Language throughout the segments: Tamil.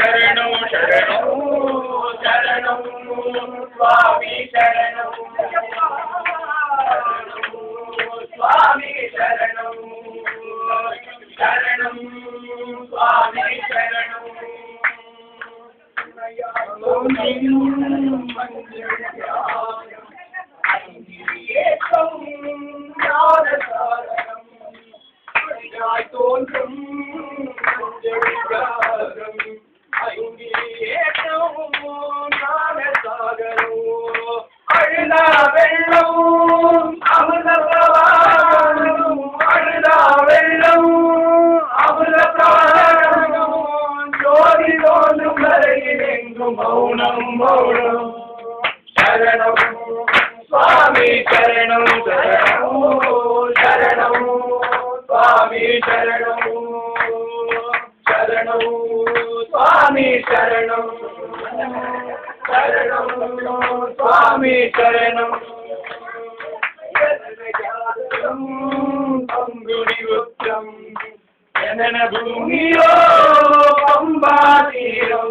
शरणं शरणं शरणं स्वामी शरणं स्वामी शरणं शरणं स्वामी शरणं मौनं मौनं शरणं स्वामी शरणं शरणं शरणं स्वामी शरणं शरणं स्वामी शरणं शरणं स्वामी शरणं पङ्गुनिवृत्तं जननभूमियो पम्बातीरं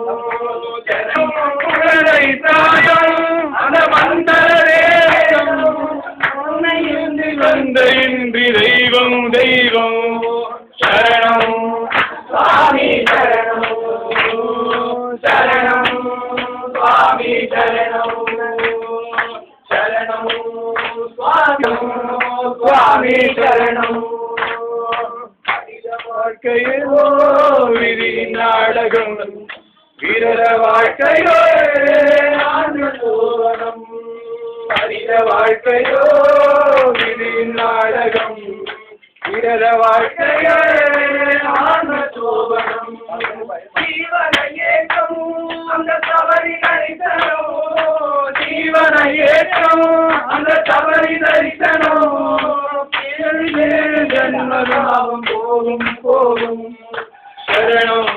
தெய்வம் தெய்வம் சரணம் சுவாமி சரணம் சரணம் சுவாமி சரணம் சரணம் சுவாமி சரணம் வாழ்க்கையோ விதி நாடகம் வீரர வாழ்க்கையோ ஆனந்தோவனம் ஹரித வாழ்க்கையோ விதி நாடகம் வீரர வாழ்க்கையோ ஆனந்தோவனம் ஜீவன ஏக்கம் அந்த தவறி தரிசனம் ஜீவன ஏக்கம் அந்த தவறி தரிசனம் ஜன்மதாபம் போகும் போகும் சரணம்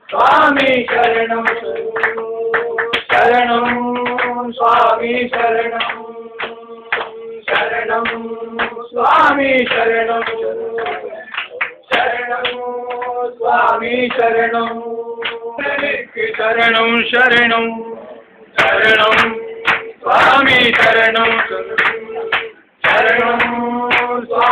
स्वामी शरणं शरणं स्वामी शरणं शरणं स्वामी शरणं शरणं स्वामी शरणं शरणं शरणं शरणं स्वामी शरणं शरणं